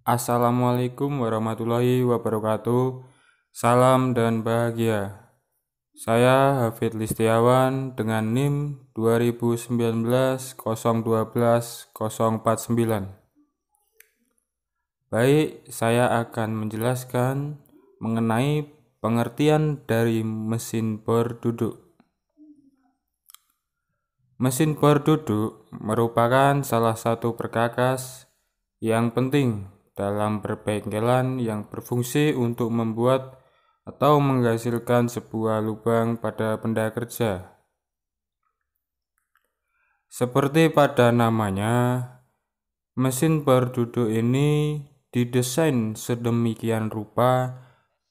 Assalamualaikum warahmatullahi wabarakatuh. Salam dan bahagia. Saya Hafid Listiawan dengan NIM 2019 012 049. Baik, saya akan menjelaskan mengenai pengertian dari mesin bor duduk. Mesin bor duduk merupakan salah satu perkakas yang penting dalam perbengkelan yang berfungsi untuk membuat atau menghasilkan sebuah lubang pada benda kerja. Seperti pada namanya, mesin bor duduk ini didesain sedemikian rupa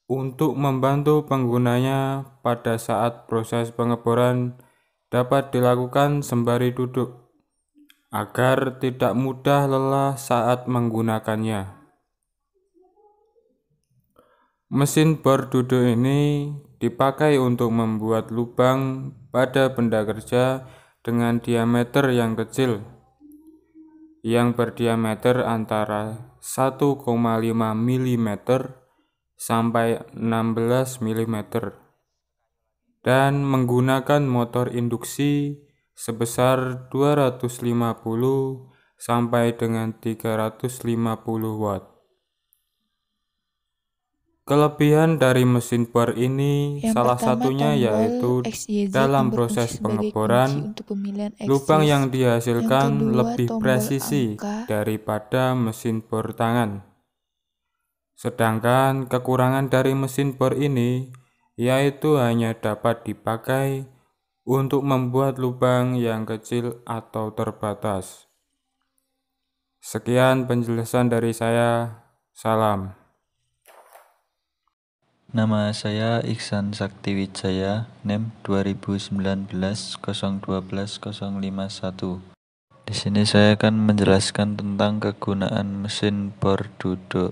untuk membantu penggunanya pada saat proses pengeboran dapat dilakukan sembari duduk, agar tidak mudah lelah saat menggunakannya. Mesin bor duduk ini dipakai untuk membuat lubang pada benda kerja dengan diameter yang kecil, yang berdiameter antara 1,5 mm sampai 16 mm dan menggunakan motor induksi sebesar 250 sampai dengan 350 watt. Kelebihan dari mesin bor ini salah satunya yaitu dalam proses pengeboran, lubang yang dihasilkan lebih presisi daripada mesin bor tangan. Sedangkan kekurangan dari mesin bor ini yaitu hanya dapat dipakai untuk membuat lubang yang kecil atau terbatas. Sekian penjelasan dari saya. Salam. Nama saya Iksan Saktiwijaya, NIM 2019 012 051. Di sini saya akan menjelaskan tentang kegunaan mesin bor duduk.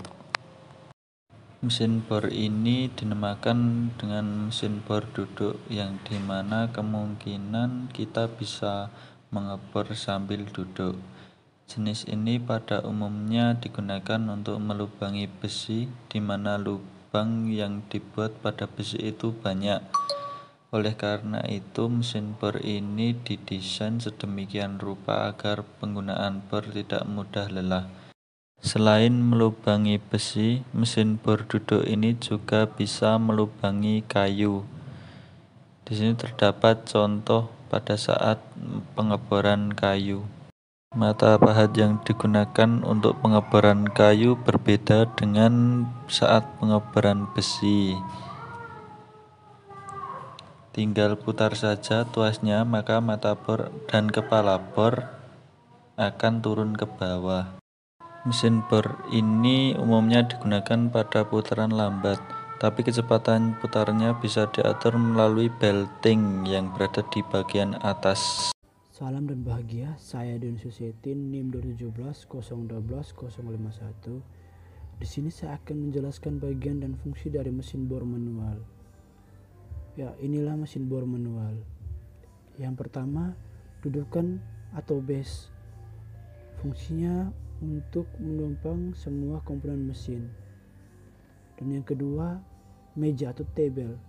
Mesin bor ini dinamakan dengan mesin bor duduk yang dimana kemungkinan kita bisa mengebor sambil duduk. Jenis ini pada umumnya digunakan untuk melubangi besi, di mana lubang yang dibuat pada besi itu banyak. Oleh karena itu, mesin bor ini didesain sedemikian rupa agar penggunaan bor tidak mudah lelah. Selain melubangi besi, mesin bor duduk ini juga bisa melubangi kayu. Di sini terdapat contoh pada saat pengeboran kayu. Mata pahat yang digunakan untuk pengeboran kayu berbeda dengan saat pengeboran besi. Tinggal putar saja tuasnya, maka mata bor dan kepala bor akan turun ke bawah. Mesin bor ini umumnya digunakan pada putaran lambat, tapi kecepatan putarnya bisa diatur melalui belting yang berada di bagian atas. Salam dan bahagia, saya Dionisius Yetin, NIM 2017 012 051. Di sini saya akan menjelaskan bagian dan fungsi dari mesin bor manual. Ya, inilah mesin bor manual. Yang pertama, dudukan atau base. Fungsinya untuk menumpang semua komponen mesin. Dan yang kedua, meja atau table.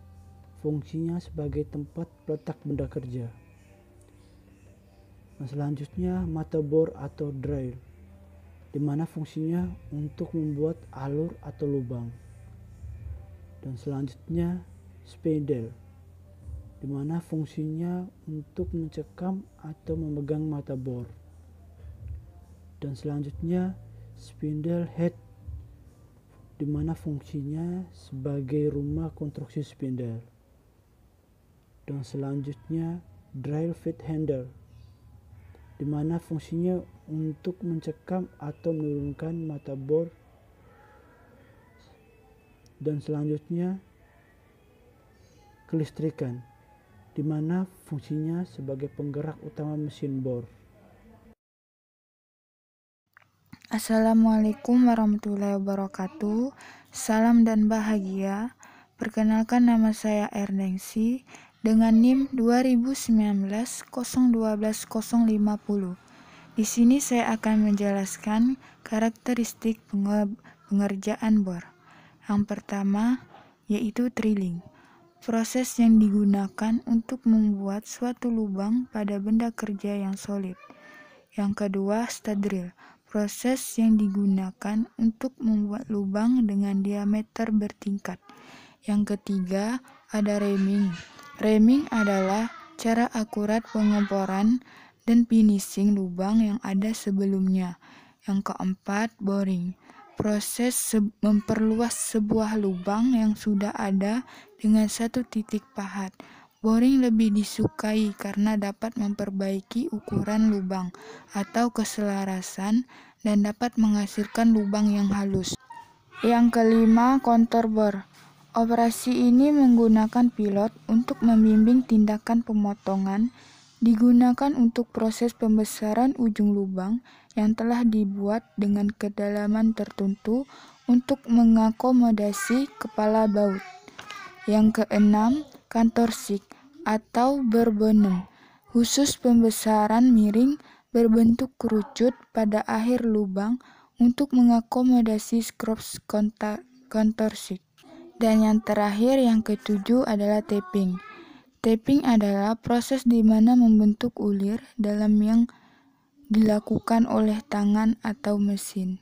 Fungsinya sebagai tempat letak benda kerja. Dan selanjutnya mata bor atau drill, di mana fungsinya untuk membuat alur atau lubang. Dan selanjutnya spindle, di mana fungsinya untuk mencekam atau memegang mata bor. Dan selanjutnya spindle head, di mana fungsinya sebagai rumah konstruksi spindle. Dan selanjutnya drill feed handle, di mana fungsinya untuk mencekam atau menurunkan mata bor. Dan selanjutnya kelistrikan, di mana fungsinya sebagai penggerak utama mesin bor. Assalamualaikum warahmatullahi wabarakatuh. Salam dan bahagia. Perkenalkan, nama saya Ernengsi dengan NIM 2019 012 050 Di sini saya akan menjelaskan karakteristik pengerjaan bor. Yang pertama yaitu drilling. Proses yang digunakan untuk membuat suatu lubang pada benda kerja yang solid. Yang kedua, stud drill. Proses yang digunakan untuk membuat lubang dengan diameter bertingkat. Yang ketiga, ada ramming. Ramming adalah cara akurat pengeboran dan finishing lubang yang ada sebelumnya. Yang keempat, boring. Proses memperluas sebuah lubang yang sudah ada dengan satu titik pahat. Boring lebih disukai karena dapat memperbaiki ukuran lubang atau keselarasan dan dapat menghasilkan lubang yang halus. Yang kelima, kontur bor. Operasi ini menggunakan pilot untuk membimbing tindakan pemotongan, digunakan untuk proses pembesaran ujung lubang yang telah dibuat dengan kedalaman tertentu untuk mengakomodasi kepala baut. Yang keenam, kantorsik atau berbenam, khusus pembesaran miring berbentuk kerucut pada akhir lubang untuk mengakomodasi skrops kantorsik. Dan yang terakhir, yang ketujuh adalah tapping. Tapping adalah proses di mana membentuk ulir dalam yang dilakukan oleh tangan atau mesin.